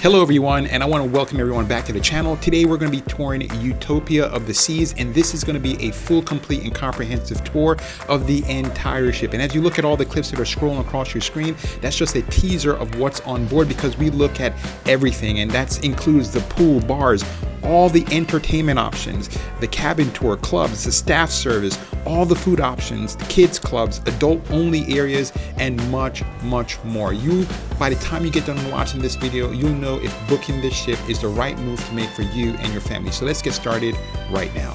Hello everyone, and I want to welcome everyone back to the channel. Today we're going to be touring Utopia of the Seas, and this is going to be a full, complete, and comprehensive tour of the entire ship. And as you look at all the clips that are scrolling across your screen, that's just a teaser of what's on board, because we look at everything, and that includes the pool, bars, all the entertainment options, the cabin tour, clubs, the staff service, all the food options, the kids clubs, adult only areas, and much, much more. By the time you get done watching this video, you'll know if booking this ship is the right move to make for you and your family. So let's get started right now.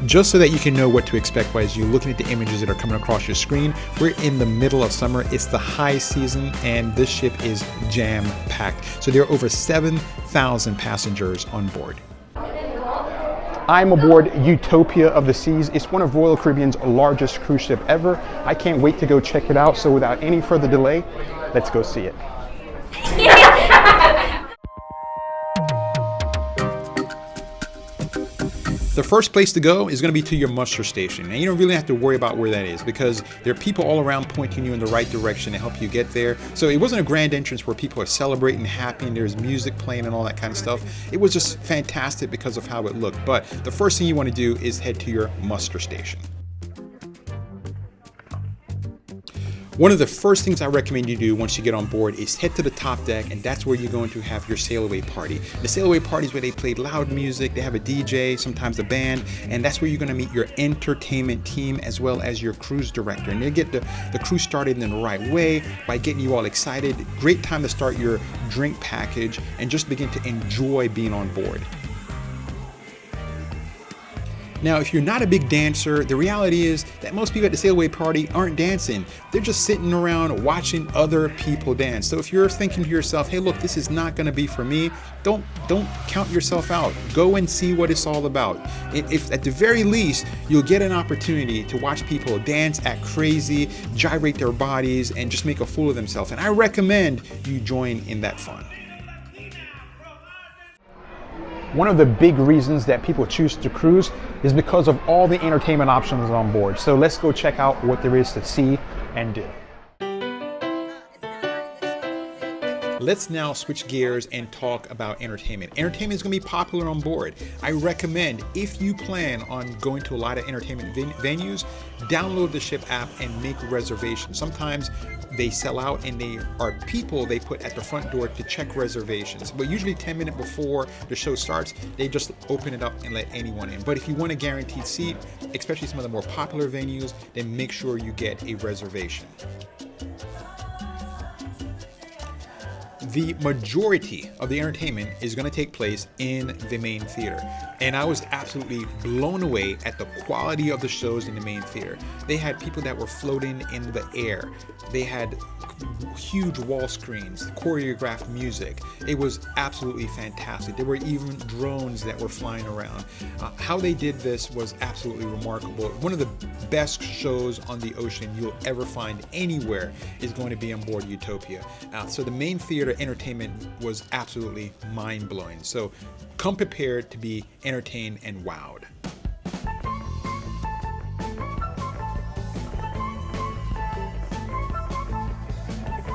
Just so that you can know what to expect as you're looking at the images that are coming across your screen, we're in the middle of summer. It's the high season, and this ship is jam-packed. So there are over 7,000 passengers on board. I'm aboard Utopia of the Seas. It's one of Royal Caribbean's largest cruise ship ever. I can't wait to go check it out. So without any further delay, let's go see it. The first place to go is going to be to your muster station, and you don't really have to worry about where that is because there are people all around pointing you in the right direction to help you get there. So it wasn't a grand entrance where people are celebrating, happy, and there's music playing and all that kind of stuff. It was just fantastic because of how it looked. But the first thing you want to do is head to your muster station. One of the first things I recommend you do once you get on board is head to the top deck, and that's where you're going to have your sail away party. The sail away party is where they play loud music, they have a DJ, sometimes a band, and that's where you're going to meet your entertainment team as well as your cruise director. And they get the cruise started in the right way by getting you all excited. Great time to start your drink package and just begin to enjoy being on board. Now, if you're not a big dancer, the reality is that most people at the sail away party aren't dancing. They're just sitting around watching other people dance. So if you're thinking to yourself, hey, look, this is not going to be for me, don't count yourself out. Go and see what it's all about. If at the very least, you'll get an opportunity to watch people dance, act crazy, gyrate their bodies, and just make a fool of themselves. And I recommend you join in that fun. One of the big reasons that people choose to cruise is because of all the entertainment options on board. So let's go check out what there is to see and do. Let's now switch gears and talk about entertainment. Entertainment is going to be popular on board. I recommend, if you plan on going to a lot of entertainment venues, download the ship app and make reservations. Sometimes they sell out, and they are people they put at the front door to check reservations. But usually 10 minutes before the show starts, they just open it up and let anyone in. But if you want a guaranteed seat, especially some of the more popular venues, then make sure you get a reservation. The majority of the entertainment is going to take place in the main theater, and I was absolutely blown away at the quality of the shows in the main theater. They had people that were floating in the air. They had huge wall screens, choreographed music. It was absolutely fantastic. There were even drones that were flying around. How they did this was absolutely remarkable. One of the best shows on the ocean you'll ever find anywhere is going to be on board Utopia. So the main theater entertainment was absolutely mind-blowing. So come prepared to be entertained and wowed.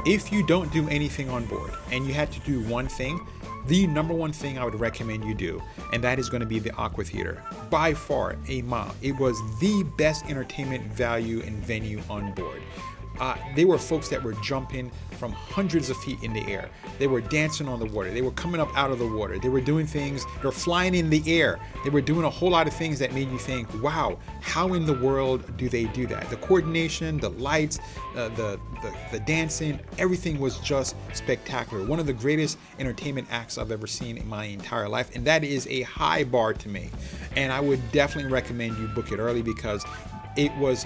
If you don't do anything on board and you had to do one thing, the number one thing I would recommend you do, and that is going to be the Aqua Theater. By far, a mile. It was the best entertainment value and venue on board. There were folks that were jumping from hundreds of feet in the air. They were dancing on the water. They were coming up out of the water. They were doing things. They were flying in the air. They were doing a whole lot of things that made you think, wow, how in the world do they do that? The coordination, the lights, the dancing, everything was just spectacular. One of the greatest entertainment acts I've ever seen in my entire life, and that is a high bar to me. And I would definitely recommend you book it early because it was,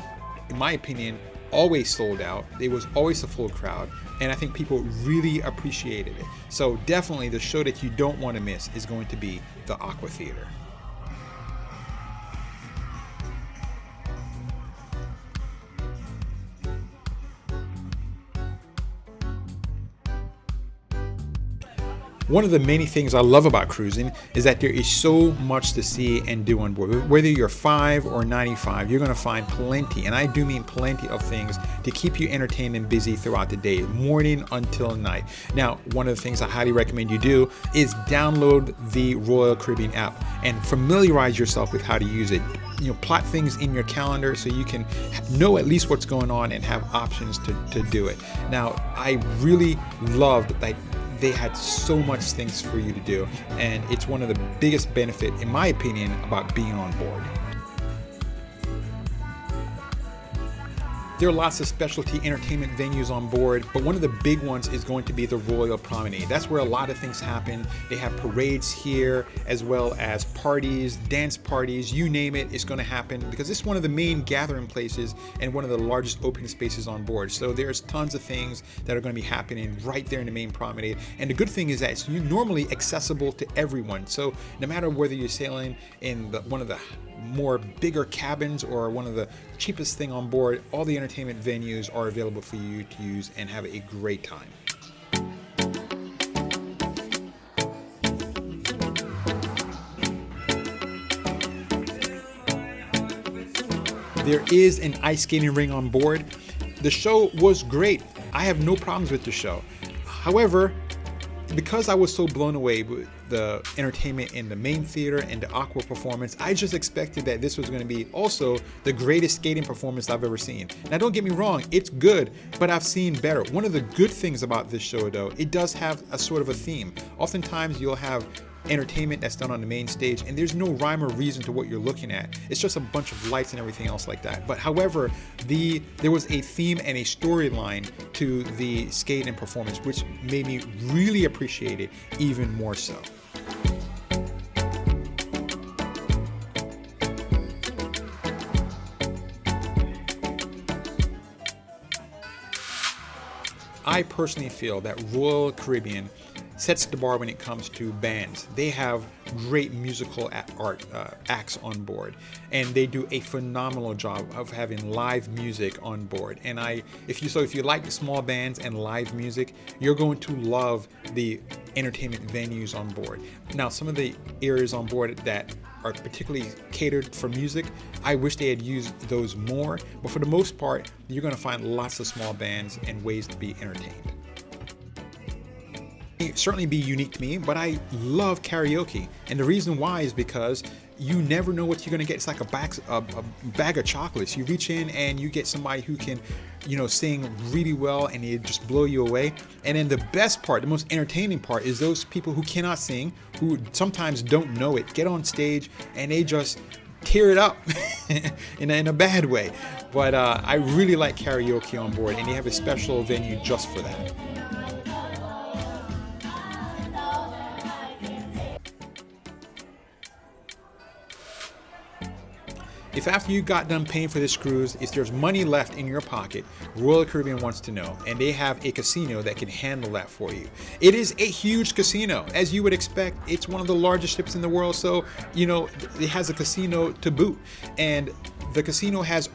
in my opinion, always sold out. There was always a full crowd, and I think people really appreciated it. So definitely the show that you don't want to miss is going to be the Aqua Theater. One of the many things I love about cruising is that there is so much to see and do on board. Whether you're 5 or 95, you're going to find plenty, and I do mean plenty of things to keep you entertained and busy throughout the day, morning until night. Now, one of the things I highly recommend you do is download the Royal Caribbean app and familiarize yourself with how to use it. Plot things in your calendar so you can know at least what's going on and have options to do it. Now, I really loved that they had so much things for you to do, and it's one of the biggest benefit, in my opinion, about being on board. There are lots of specialty entertainment venues on board, but one of the big ones is going to be the Royal Promenade. That's where a lot of things happen. They have parades here, as well as parties, dance parties, you name it, it's going to happen, because it's one of the main gathering places and one of the largest open spaces on board. So there's tons of things that are going to be happening right there in the main promenade. And the good thing is that it's normally accessible to everyone. So no matter whether you're sailing in one of the more bigger cabins or one of the cheapest thing on board, all the entertainment venues are available for you to use and have a great time. There is an ice skating ring on board. The show was great. I have no problems with the show. However, because I was so blown away with the entertainment in the main theater and the aqua performance, I just expected that this was going to be also the greatest skating performance I've ever seen. Now, don't get me wrong, it's good, but I've seen better. One of the good things about this show, though, it does have a sort of a theme. Oftentimes, you'll have entertainment that's done on the main stage, and there's no rhyme or reason to what you're looking at. It's just a bunch of lights and everything else like that. But however, there was a theme and a storyline to the skate and performance, which made me really appreciate it even more so. I personally feel that Royal Caribbean sets the bar when it comes to bands. They have great musical acts on board, and they do a phenomenal job of having live music on board. And if you like the small bands and live music, you're going to love the entertainment venues on board. Now, some of the areas on board that are particularly catered for music, I wish they had used those more, but for the most part, you're going to find lots of small bands and ways to be entertained. It certainly be unique to me, but I love karaoke, and the reason why is because you never know what you're gonna get. It's like a bag of chocolates. You reach in and you get somebody who can, sing really well, and they just blow you away. And then the best part, the most entertaining part, is those people who cannot sing, who sometimes don't know it, get on stage and they just tear it up in a bad way. But I really like karaoke on board, and they have a special venue just for that. If after you got done paying for this cruise, if there's money left in your pocket, Royal Caribbean wants to know, and they have a casino that can handle that for you. It is a huge casino, as you would expect. It's one of the largest ships in the world, so it has a casino to boot, and the casino has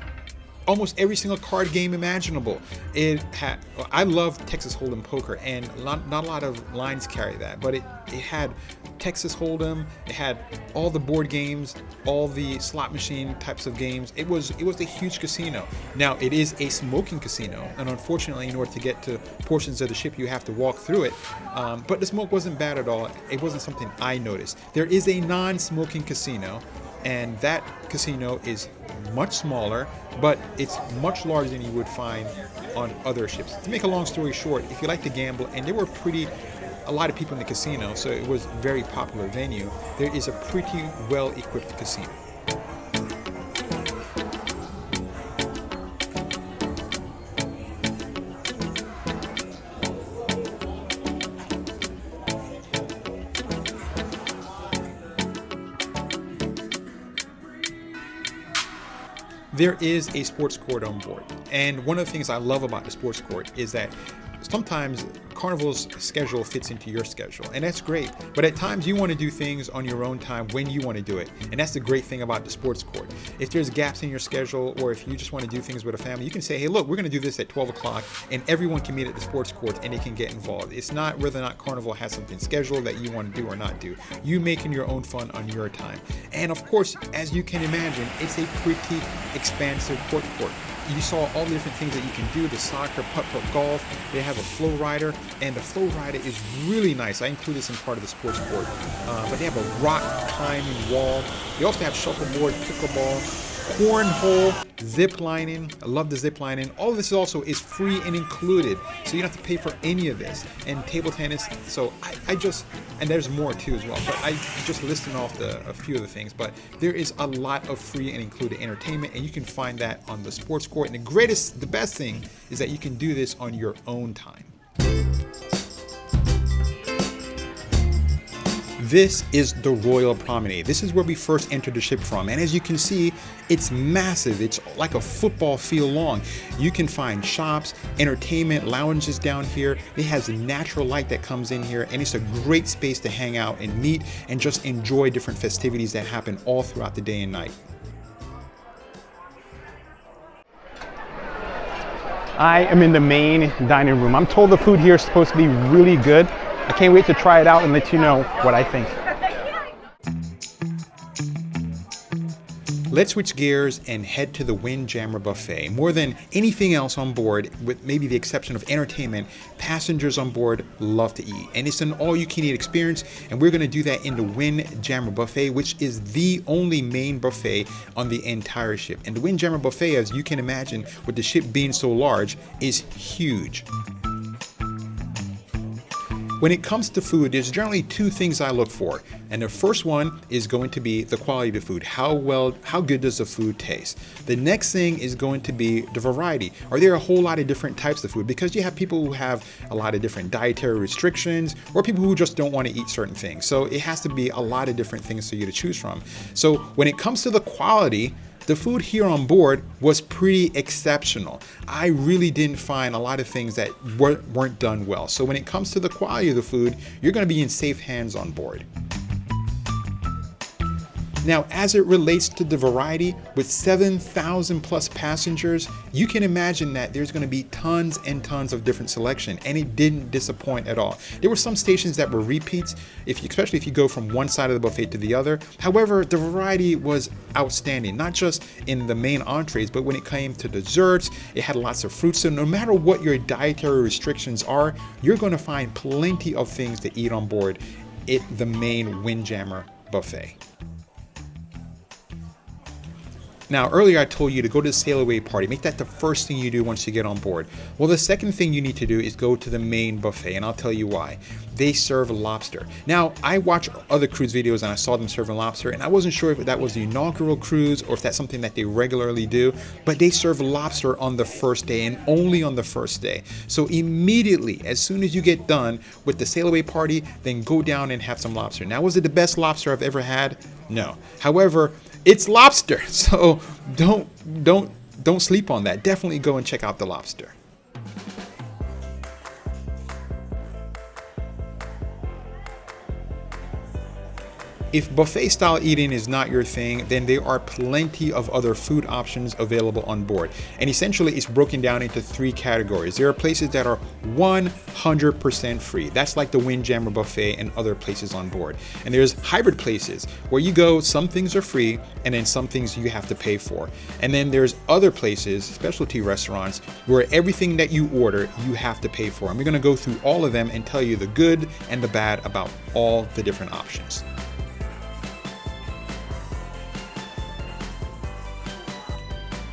almost every single card game imaginable. I love Texas Hold'em poker, and not a lot of lines carry that, but it had Texas Hold'em, it had all the board games, all the slot machine types of games. It was a huge casino. Now, it is a smoking casino, and unfortunately, in order to get to portions of the ship, you have to walk through it. But the smoke wasn't bad at all. It wasn't something I noticed. There is a non-smoking casino, and that casino is much smaller, but it's much larger than you would find on other ships. To make a long story short, if you like to gamble, and there were a lot of people in the casino, so it was a very popular venue, there is a pretty well-equipped casino. There is a sports court on board, and one of the things I love about the sports court is that sometimes Carnival's schedule fits into your schedule, and that's great. But at times you want to do things on your own time when you want to do it. And that's the great thing about the sports court. If there's gaps in your schedule, or if you just want to do things with a family, you can say, hey, look, we're going to do this at 12 o'clock, and everyone can meet at the sports court and they can get involved. It's not whether or not Carnival has something scheduled that you want to do or not do. You making your own fun on your time. And of course, as you can imagine, it's a pretty expansive court. You saw all the different things that you can do, the soccer, putt-putt golf. They have a flow rider, and the flow rider is really nice. I include this in part of the sports court. But they have a rock climbing wall. They also have shuffleboard, pickleball, cornhole, zip lining. I love the zip lining. All of this also is free and included, so you don't have to pay for any of this. And table tennis. So I just, and there's more too as well, but I just listed off a few of the things. But there is a lot of free and included entertainment, and you can find that on the sports court. And the best thing is that you can do this on your own time. This is the Royal Promenade. This is where we first entered the ship from. And as you can see, it's massive. It's like a football field long. You can find shops, entertainment, lounges down here. It has natural light that comes in here, and it's a great space to hang out and meet and just enjoy different festivities that happen all throughout the day and night. I am in the main dining room. I'm told the food here is supposed to be really good. I can't wait to try it out and let you know what I think. Let's switch gears and head to the Windjammer Buffet. More than anything else on board, with maybe the exception of entertainment, passengers on board love to eat. And it's an all-you-can-eat experience, and we're going to do that in the Windjammer Buffet, which is the only main buffet on the entire ship. And the Windjammer Buffet, as you can imagine, with the ship being so large, is huge. When it comes to food, there's generally two things I look for. And the first one is going to be the quality of the food. How good does the food taste? The next thing is going to be the variety. Are there a whole lot of different types of food? Because you have people who have a lot of different dietary restrictions, or people who just don't want to eat certain things. So it has to be a lot of different things for you to choose from. So when it comes to the quality, the food here on board was pretty exceptional. I really didn't find a lot of things that weren't done well. So when it comes to the quality of the food, you're going to be in safe hands on board. Now, as it relates to the variety, with 7,000 plus passengers, you can imagine that there's going to be tons and tons of different selection, and it didn't disappoint at all. There were some stations that were repeats, especially if you go from one side of the buffet to the other. However, the variety was outstanding, not just in the main entrees, but when it came to desserts, it had lots of fruits. So no matter what your dietary restrictions are, you're going to find plenty of things to eat on board at the main Windjammer Buffet. Now, earlier I told you to go to the sail away party. Make that the first thing you do once you get on board. Well, the second thing you need to do is go to the main buffet, and I'll tell you why. They serve lobster. Now, I watch other cruise videos and I saw them serving lobster, and I wasn't sure if that was the inaugural cruise or if that's something that they regularly do, but they serve lobster on the first day and only on the first day. So immediately, as soon as you get done with the sail away party, then go down and have some lobster. Now, was it the best lobster I've ever had? No. However, it's lobster, so don't sleep on that. Definitely go and check out the lobster. If buffet style eating is not your thing, then there are plenty of other food options available on board. And essentially it's broken down into three categories. There are places that are 100% free. That's like the Windjammer Buffet and other places on board. And there's hybrid places where you go, some things are free and then some things you have to pay for. And then there's other places, specialty restaurants, where everything that you order, you have to pay for. And we're gonna go through all of them and tell you the good and the bad about all the different options.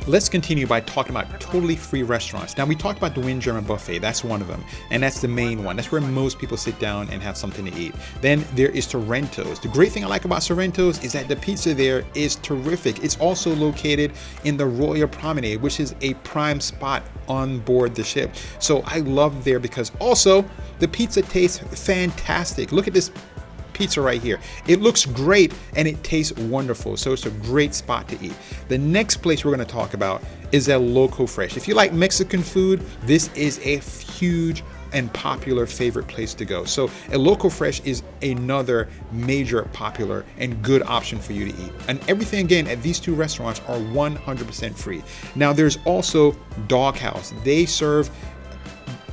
Let's continue by talking about totally free restaurants. Now, we talked about the Windjammer Buffet. That's one of them. And that's the main one. That's where most people sit down and have something to eat. Then there is Sorrento's. The great thing I like about Sorrento's is that the pizza there is terrific. It's also located in the Royal Promenade, which is a prime spot on board the ship. So I love there because also the pizza tastes fantastic. Look at this pizza right here. It looks great and it tastes wonderful, so it's a great spot to eat. The next place we're going to talk about is El Loco Fresh. If you like Mexican food, this is a huge and popular favorite place to go. So a local fresh is another major popular and good option for you to eat. And everything again at these two restaurants are 100% free. Now there's also Doghouse. They serve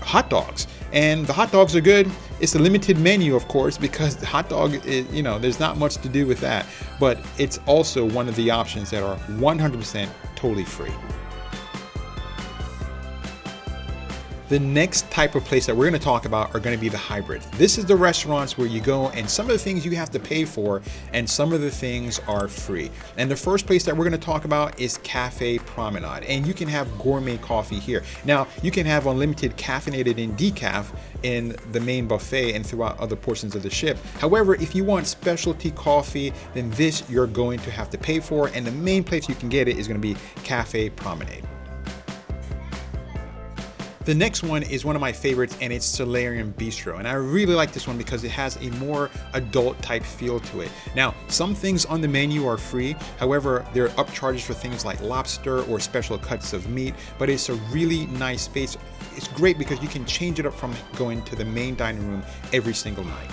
hot dogs, and the hot dogs are good. It's a limited menu, of course, because the hot dog is, there's not much to do with that, but it's also one of the options that are 100% totally free. The next type of place that we're going to talk about are going to be the hybrids. This is the restaurants where you go and some of the things you have to pay for and some of the things are free. And the first place that we're going to talk about is Cafe Promenade, and you can have gourmet coffee here. Now you can have unlimited caffeinated and decaf in the main buffet and throughout other portions of the ship. However, if you want specialty coffee, then this you're going to have to pay for, and the main place you can get it is going to be Cafe Promenade. The next one is one of my favorites, and it's Solarium Bistro. And I really like this one because it has a more adult type feel to it. Now, some things on the menu are free. However, there are upcharges for things like lobster or special cuts of meat, but it's a really nice space. It's great because you can change it up from going to the main dining room every single night.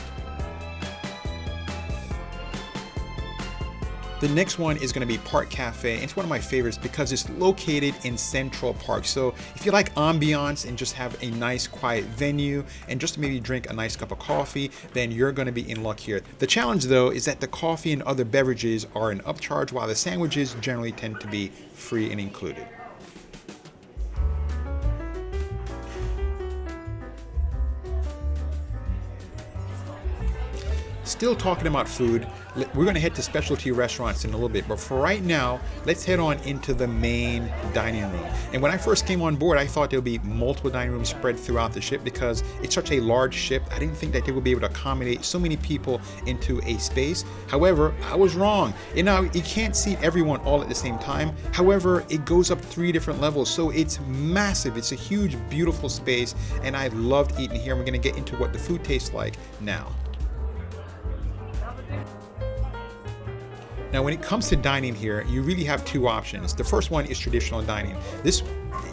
The next one is going to be Park Cafe. It's one of my favorites because it's located in Central Park. So if you like ambiance and just have a nice quiet venue and just maybe drink a nice cup of coffee, then you're going to be in luck here. The challenge though is that the coffee and other beverages are an upcharge, while the sandwiches generally tend to be free and included. Still talking about food, we're going to head to specialty restaurants in a little bit, but for right now, let's head on into the main dining room. And when I first came on board, I thought there would be multiple dining rooms spread throughout the ship because it's such a large ship. I didn't think that they would be able to accommodate so many people into a space. However, I was wrong. You can't seat everyone all at the same time. However, it goes up 3 different levels, so it's massive. It's a huge, beautiful space, and I loved eating here. We're going to get into what the food tastes like now. Now, when it comes to dining here, you really have 2 options. The first one is traditional dining. This,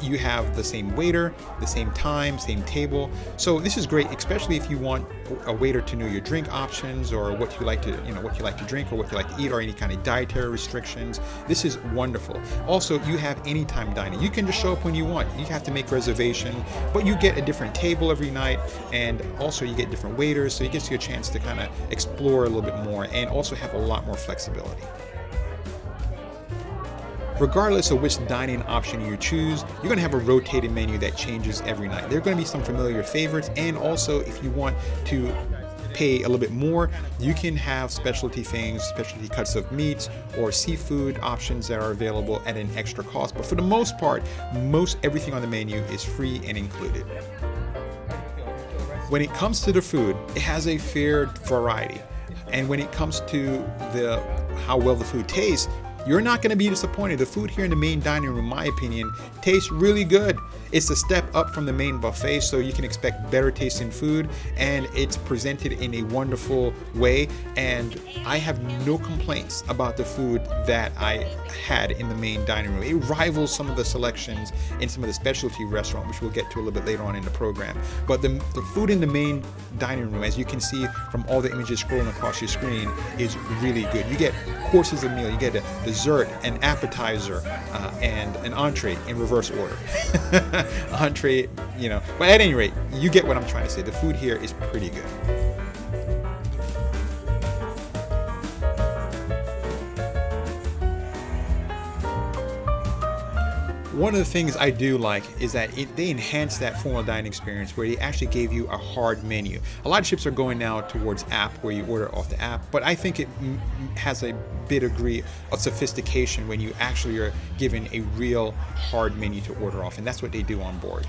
you have the same waiter, the same time, same table. So this is great, especially if you want a waiter to know your drink options or what you like to, what you like to drink or what you like to eat or any kind of dietary restrictions. This is wonderful. Also, you have anytime dining. You can just show up when you want. You have to make reservation, but you get a different table every night, and also you get different waiters, so it gives you a chance to kind of explore a little bit more and also have a lot more flexibility. Regardless of which dining option you choose, you're going to have a rotating menu that changes every night. There are going to be some familiar favorites, and also if you want to pay a little bit more, you can have specialty things, specialty cuts of meats or seafood options that are available at an extra cost. But for the most part, most everything on the menu is free and included. When it comes to the food, it has a fair variety. And when it comes to how well the food tastes, you're not going to be disappointed. The food here in the main dining room, in my opinion, tastes really good. It's a step up from the main buffet, so you can expect better tasting food, and it's presented in a wonderful way. And I have no complaints about the food that I had in the main dining room. It rivals some of the selections in some of the specialty restaurants, which we'll get to a little bit later on in the program. But the food in the main dining room, as you can see from all the images scrolling across your screen, is really good. You get courses of meal, you get a dessert, an appetizer, and an entree in reverse order. Entree, but at any rate, you get what I'm trying to say. The food here is pretty good. One of the things I do like is that they enhance that formal dining experience where they actually gave you a hard menu. A lot of ships are going now towards app, where you order off the app, but I think it has a bit degree of sophistication when you actually are given a real hard menu to order off, and that's what they do on board.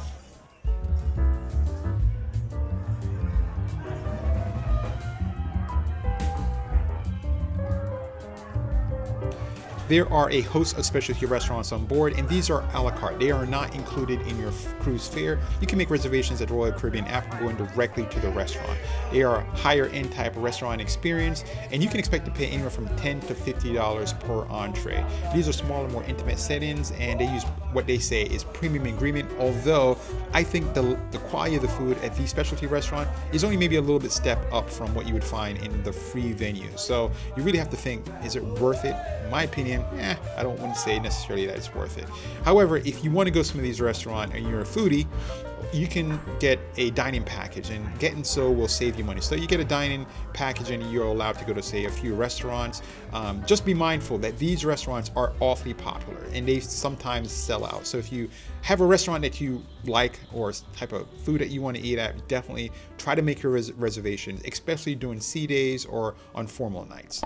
There are a host of specialty restaurants on board, and these are a la carte. They are not included in your cruise fare. You can make reservations at the Royal Caribbean app going directly to the restaurant. They are higher end type restaurant experience, and you can expect to pay anywhere from $10 to $50 per entree. These are smaller, more intimate settings, and they use what they say is premium ingredient, although I think the quality of the food at these specialty restaurant is only maybe a little bit step up from what you would find in the free venues. So you really have to think, is it worth it? In my opinion, I don't want to say necessarily that it's worth it. However, if you want to go to some of these restaurants and you're a foodie, you can get a dining package, and getting so will save you money. So you get a dining package and you're allowed to go to, say, a few restaurants. Just be mindful that these restaurants are awfully popular and they sometimes sell out. So if you have a restaurant that you like or type of food that you want to eat at, definitely try to make your reservations, especially during sea days or on formal nights.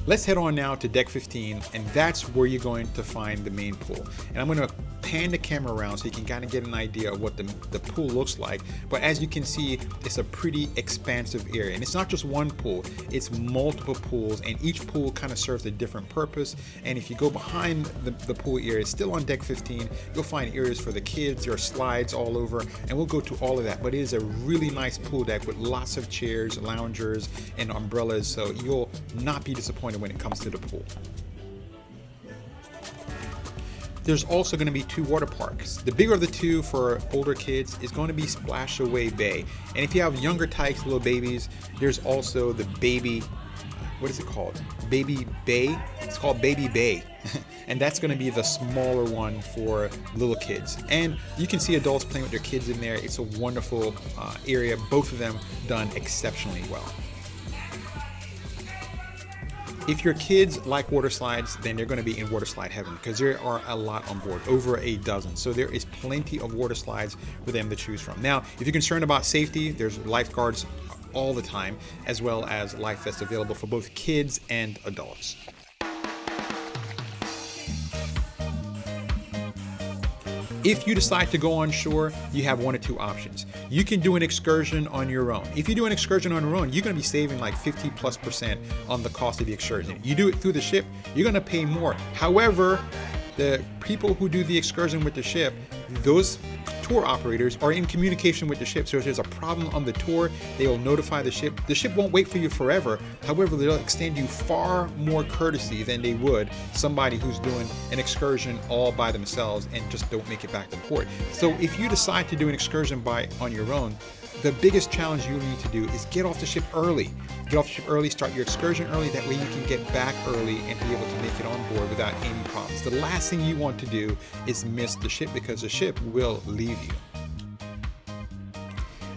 Let's head on now to deck 15, and that's where you're going to find the main pool. And I'm going to pan the camera around so you can kind of get an idea of what the pool looks like. But as you can see, it's a pretty expansive area, and it's not just one pool, it's multiple pools, and each pool kind of serves a different purpose. And if you go behind the pool area, still on deck 15, you'll find areas for the kids. There are slides all over, and we'll go to all of that. But it is a really nice pool deck with lots of chairs, loungers, and umbrellas, so you'll not be disappointed when it comes to the pool. There's also going to be two water parks. The bigger of the two for older kids is going to be Splash Away Bay. And if you have younger types, little babies, there's also the baby, what is it called? Baby Bay? It's called Baby Bay. And that's going to be the smaller one for little kids. And you can see adults playing with their kids in there. It's a wonderful area. Both of them done exceptionally well. If your kids like water slides, then they're going to be in water slide heaven, because there are a lot on board, over a dozen. So there is plenty of water slides for them to choose from. Now, if you're concerned about safety, there's lifeguards all the time, as well as life vests available for both kids and adults. If you decide to go on shore, you have one or two options. You can do an excursion on your own. If you do an excursion on your own, you're going to be saving like 50+% on the cost of the excursion. You do it through the ship, you're going to pay more. However, the people who do the excursion with the ship, those tour operators are in communication with the ship. So if there's a problem on the tour, they will notify the ship. The ship won't wait for you forever. However, they'll extend you far more courtesy than they would somebody who's doing an excursion all by themselves and just don't make it back to port. So if you decide to do an excursion on your own, the biggest challenge you need to do is get off the ship early. Get off the ship early, start your excursion early, that way you can get back early and be able to make it on board without any problems. The last thing you want to do is miss the ship, because the ship will leave you.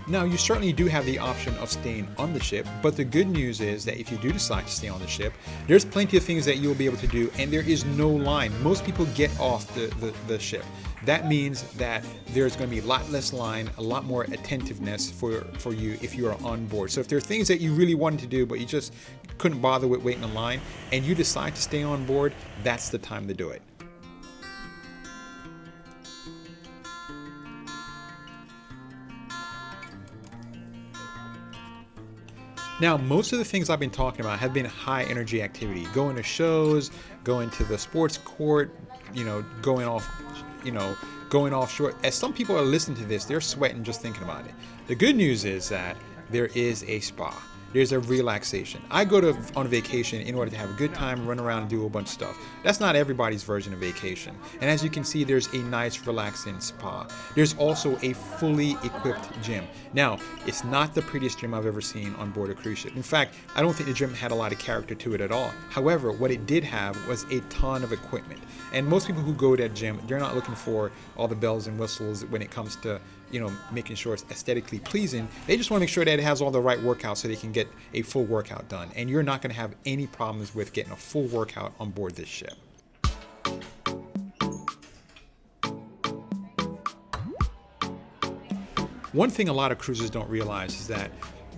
Now, you certainly do have the option of staying on the ship, but the good news is that if you do decide to stay on the ship, there's plenty of things that you'll be able to do, and there is no line. Most people get off the ship. That means that there's going to be a lot less line, a lot more attentiveness for you if you are on board. So if there are things that you really wanted to do, but you just couldn't bother with waiting in line, and you decide to stay on board, that's the time to do it. Now, most of the things I've been talking about have been high energy activity. Going to shows, going to the sports court, going offshore. As some people are listening to this, they're sweating just thinking about it. The good news is that there is a spa. There's a relaxation. I go on vacation in order to have a good time, run around and do a bunch of stuff. That's not everybody's version of vacation. And as you can see, there's a nice relaxing spa. There's also a fully equipped gym. Now, it's not the prettiest gym I've ever seen on board a cruise ship. In fact, I don't think the gym had a lot of character to it at all. However, what it did have was a ton of equipment. And most people who go to that gym, they're not looking for all the bells and whistles when it comes to making sure it's aesthetically pleasing. They just want to make sure that it has all the right workouts so they can get a full workout done. And you're not going to have any problems with getting a full workout on board this ship. One thing a lot of cruisers don't realize is that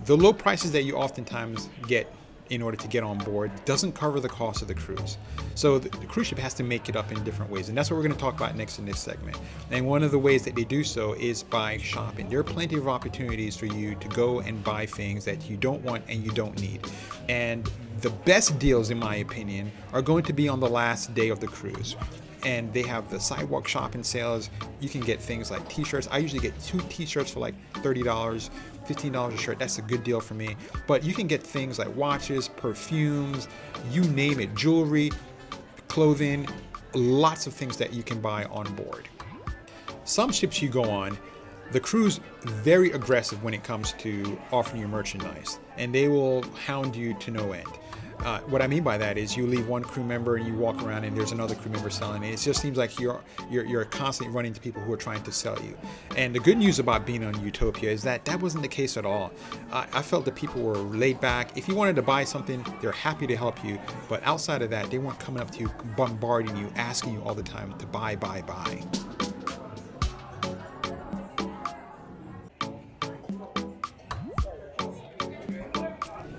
the low prices that you oftentimes get in order to get on board doesn't cover the cost of the cruise. So the cruise ship has to make it up in different ways, and that's what we're going to talk about next in this segment. And one of the ways that they do so is by shopping. There are plenty of opportunities for you to go and buy things that you don't want and you don't need. And the best deals, in my opinion, are going to be on the last day of the cruise. And they have the sidewalk shopping sales. You can get things like t-shirts. I usually get 2 t-shirts for like $30, $15 a shirt. That's a good deal for me. But you can get things like watches, perfumes, you name it, jewelry, clothing, lots of things that you can buy on board. Some ships you go on, the crew's very aggressive when it comes to offering you merchandise, and they will hound you to no end. What I mean by that is you leave one crew member and you walk around and there's another crew member selling it. It just seems like you're constantly running into people who are trying to sell you. And the good news about being on Utopia is that wasn't the case at all. I felt that people were laid back. If you wanted to buy something, they're happy to help you. But outside of that, they weren't coming up to you, bombarding you, asking you all the time to buy.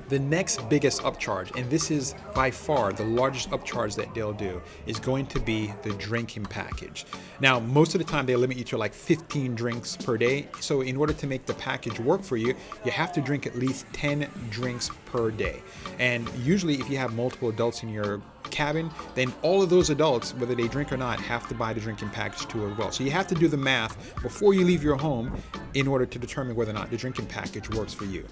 The next biggest upcharge, and this is by far the largest upcharge that they'll do, is going to be the drinking package. Now, most of the time they limit you to like 15 drinks per day. So in order to make the package work for you, you have to drink at least 10 drinks per day. And usually if you have multiple adults in your cabin, then all of those adults, whether they drink or not, have to buy the drinking package too as well. So you have to do the math before you leave your home in order to determine whether or not the drinking package works for you.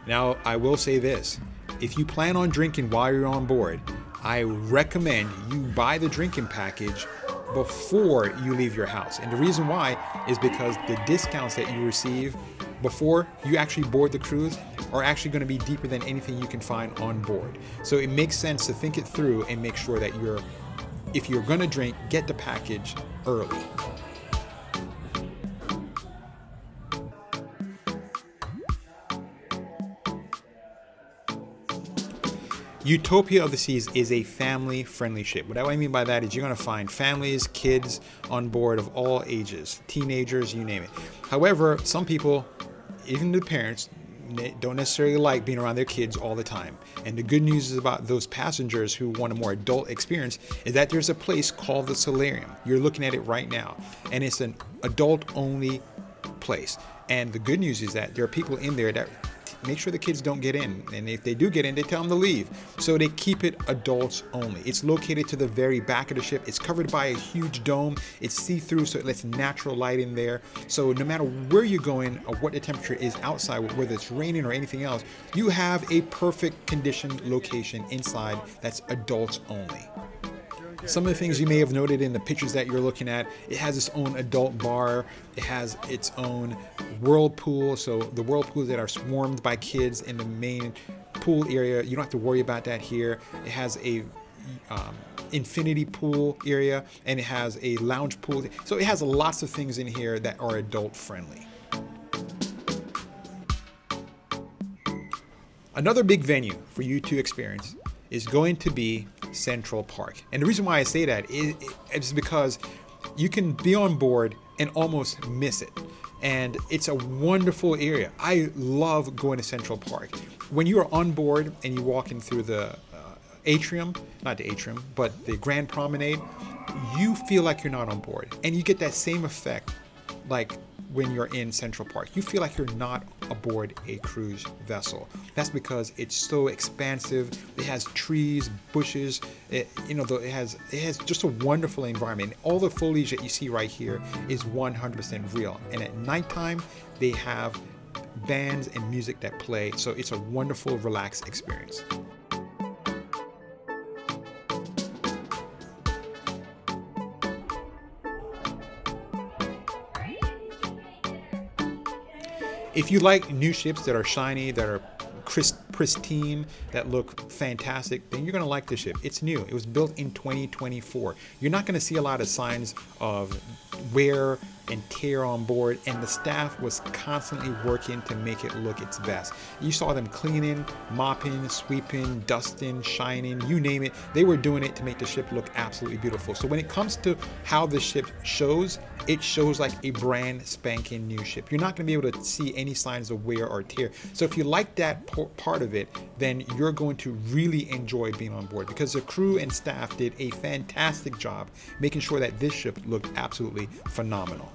Now, I will say this, if you plan on drinking while you're on board, I recommend you buy the drinking package before you leave your house. And the reason why is because the discounts that you receive before you actually board the cruise are actually going to be deeper than anything you can find on board. So it makes sense to think it through and make sure that if you're going to drink, get the package early. Utopia of the Seas is a family-friendly ship. What I mean by that is you're going to find families, kids on board of all ages, teenagers, you name it. However, some people, even the parents, don't necessarily like being around their kids all the time. And the good news is about those passengers who want a more adult experience is that there's a place called the Solarium. You're looking at it right now, and it's an adult-only place. And the good news is that there are people in there that make sure the kids don't get in, and if they do get in, they tell them to leave. So they keep it adults only. It's located to the very back of the ship. It's covered by a huge dome. It's see-through, so it lets natural light in there. So no matter where you're going or what the temperature is outside, whether it's raining or anything else, you have a perfect conditioned location inside that's adults only. Some of the things you may have noted in the pictures that you're looking at, it has its own adult bar, it has its own whirlpool, so the whirlpools that are swarmed by kids in the main pool area, you don't have to worry about that here. It has a infinity pool area, and it has a lounge pool, so it has lots of things in here that are adult friendly. Another big venue for you to experience is going to be Central Park. And the reason why I say that is because you can be on board and almost miss it. And it's a wonderful area. I love going to Central Park. When you are on board and you walk in through the atrium, not the atrium, but the Grand Promenade, you feel like you're not on board. And you get that same effect like when you're in Central Park. You feel like you're not aboard a cruise vessel. That's because it's so expansive. It has trees, bushes. It has just a wonderful environment. All the foliage that you see right here is 100% real. And at nighttime, they have bands and music that play. So it's a wonderful, relaxed experience. If you like new ships that are shiny, that are pristine, that look fantastic, then you're going to like this ship. It's new. It was built in 2024. You're not going to see a lot of signs of wear and tear on board, and the staff was constantly working to make it look its best. You saw them cleaning, mopping, sweeping, dusting, shining, you name it. They were doing it to make the ship look absolutely beautiful. So when it comes to how the ship shows, it shows like a brand spanking new ship. You're not going to be able to see any signs of wear or tear. So if you like that part of it, then you're going to really enjoy being on board, because the crew and staff did a fantastic job making sure that this ship looked absolutely phenomenal.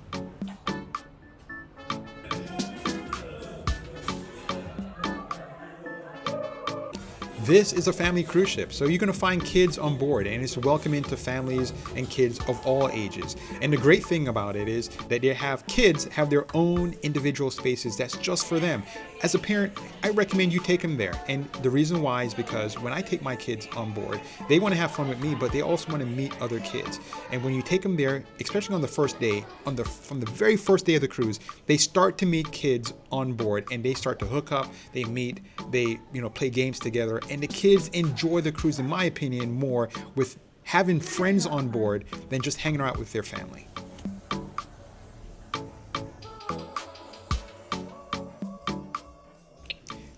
This is a family cruise ship, so you're going to find kids on board, and it's welcoming to families and kids of all ages. And the great thing about it is that kids have their own individual spaces that's just for them. As a parent, I recommend you take them there. And the reason why is because when I take my kids on board, they want to have fun with me, but they also want to meet other kids. And when you take them there, especially on the first day, from the very first day of the cruise, they start to meet kids on board, and they start to hook up, they meet, they play games together, and the kids enjoy the cruise, in my opinion, more with having friends on board than just hanging out with their family.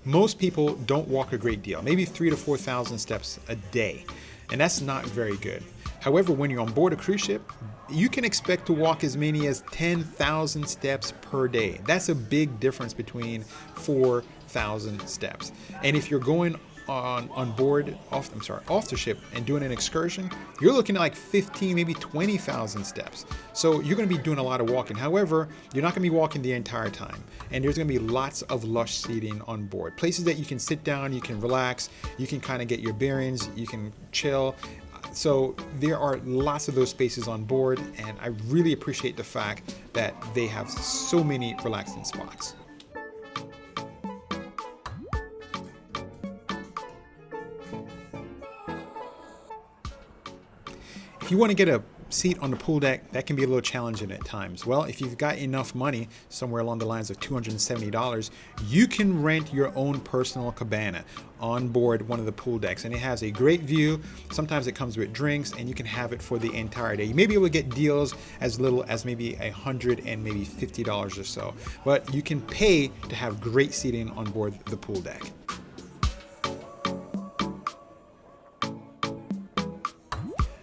Most people don't walk a great deal, maybe 3,000 to 4,000 steps a day, and that's not very good. However, when you're on board a cruise ship, you can expect to walk as many as 10,000 steps per day. That's a big difference between 4,000 steps. And if you're going on board, off the ship and doing an excursion, you're looking at like 15, maybe 20,000 steps. So you're going to be doing a lot of walking. However, you're not going to be walking the entire time. And there's going to be lots of lush seating on board. Places that you can sit down, you can relax, you can kind of get your bearings, you can chill. So there are lots of those spaces on board, and I really appreciate the fact that they have so many relaxing spots. If you want to get a seat on the pool deck, that can be a little challenging at times. Well, if you've got enough money, somewhere along the lines of $270, you can rent your own personal cabana on board one of the pool decks, and it has a great view. Sometimes it comes with drinks, and you can have it for the entire day. You may be able to get deals as little as maybe $100 and maybe $50 or so, but you can pay to have great seating on board the pool deck.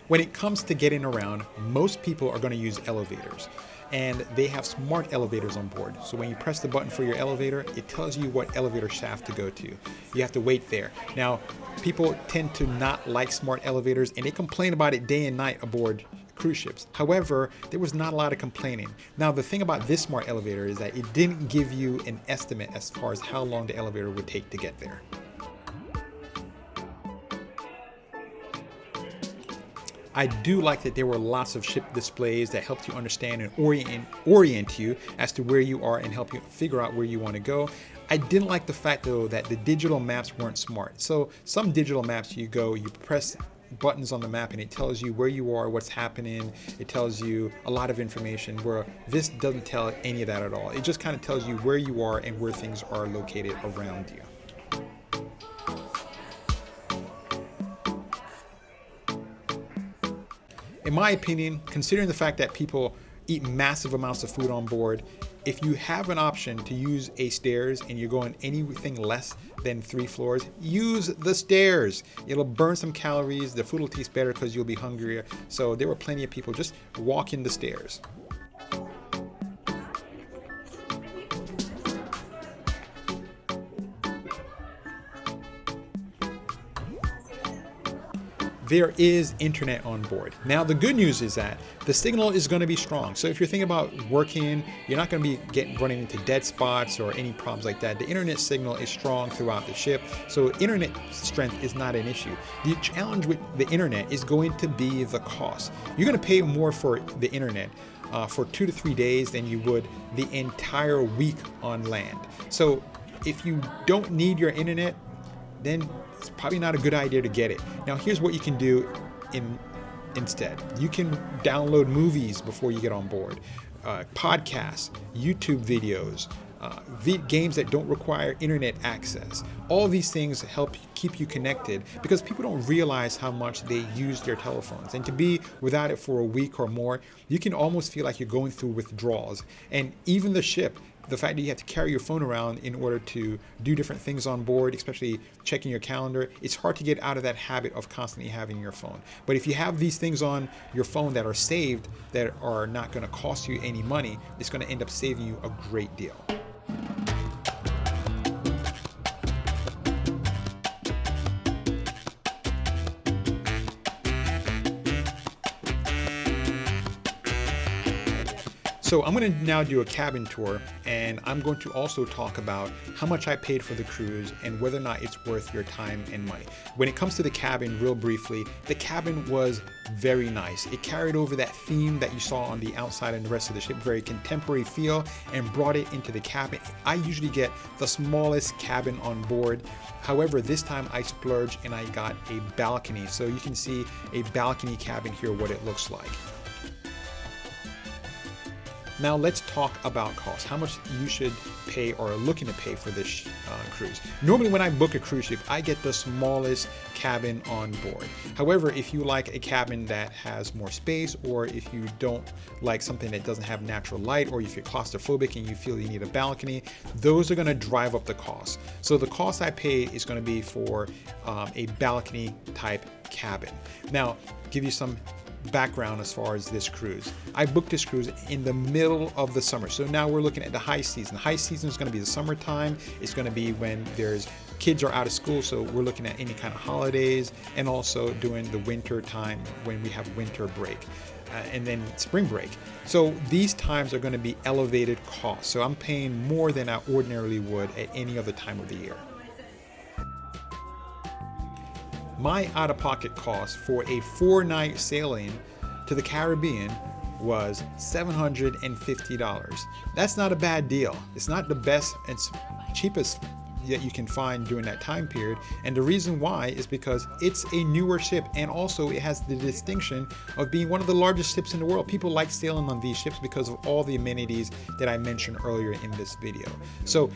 When it comes to getting around, most people are going to use elevators, and they have smart elevators on board. So when you press the button for your elevator, it tells you what elevator shaft to go to. You have to wait there. Now, people tend to not like smart elevators, and they complain about it day and night aboard cruise ships. However, there was not a lot of complaining. Now, the thing about this smart elevator is that it didn't give you an estimate as far as how long the elevator would take to get there. I do like that there were lots of ship displays that helped you understand and orient you as to where you are and help you figure out where you want to go. I didn't like the fact, though, that the digital maps weren't smart. So some digital maps, you press buttons on the map and it tells you where you are, what's happening. It tells you a lot of information, where this doesn't tell any of that at all. It just kind of tells you where you are and where things are located around you. In my opinion, considering the fact that people eat massive amounts of food on board, if you have an option to use a stairs and you're going anything less than 3 floors, use the stairs. It'll burn some calories. The food will taste better because you'll be hungrier. So there were plenty of people just walking the stairs. There is internet on board. Now, the good news is that the signal is going to be strong. So if you're thinking about working, you're not going to be running into dead spots or any problems like that. The internet signal is strong throughout the ship, so internet strength is not an issue. The challenge with the internet is going to be the cost. You're going to pay more for the internet for 2 to 3 days than you would the entire week on land. So if you don't need your internet, then it's probably not a good idea to get it. Now, here's what you can do instead. You can download movies before you get on board, podcasts, YouTube videos, games that don't require internet access. All these things help keep you connected because people don't realize how much they use their telephones. And to be without it for a week or more, you can almost feel like you're going through withdrawals. And even the ship, the fact that you have to carry your phone around in order to do different things on board, especially checking your calendar, it's hard to get out of that habit of constantly having your phone. But if you have these things on your phone that are saved, that are not going to cost you any money, it's going to end up saving you a great deal. So I'm going to now do a cabin tour, and I'm going to also talk about how much I paid for the cruise and whether or not it's worth your time and money. When it comes to the cabin, real briefly, the cabin was very nice. It carried over that theme that you saw on the outside and the rest of the ship, very contemporary feel, and brought it into the cabin. I usually get the smallest cabin on board. However, this time I splurged and I got a balcony. So you can see a balcony cabin here, what it looks like. Now let's talk about cost, how much you should pay or are looking to pay for this cruise. Normally when I book a cruise ship, I get the smallest cabin on board. However, if you like a cabin that has more space, or if you don't like something that doesn't have natural light, or if you're claustrophobic and you feel you need a balcony, those are gonna drive up the cost. So the cost I pay is gonna be for a balcony type cabin. Now, give you some background as far as this cruise. I booked this cruise in the middle of the summer. So now we're looking at the high season. The high season is going to be the summertime. It's going to be when kids are out of school. So we're looking at any kind of holidays, and also during the winter time when we have winter break. And then spring break. So these times are going to be elevated costs. So I'm paying more than I ordinarily would at any other time of the year. My out-of-pocket cost for a 4-night sailing to the Caribbean was $750. That's not a bad deal. It's not the best and cheapest that you can find during that time period. And the reason why is because it's a newer ship, and also it has the distinction of being one of the largest ships in the world. People like sailing on these ships because of all the amenities that I mentioned earlier in this video. So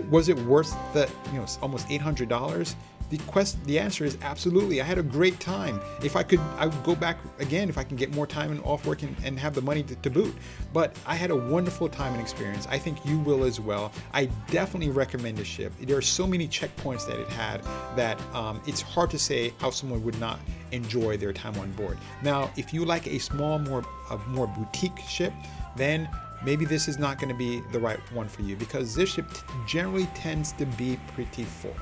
was it worth the almost $800? The answer is absolutely. I had a great time. If I would go back again if I can get more time and off work and have the money to boot. But I had a wonderful time and experience. I think you will as well. I definitely recommend this ship. There are so many checkpoints that it had that it's hard to say how someone would not enjoy their time on board. Now, if you like a more boutique ship, then maybe this is not going to be the right one for you, because this ship generally tends to be pretty full.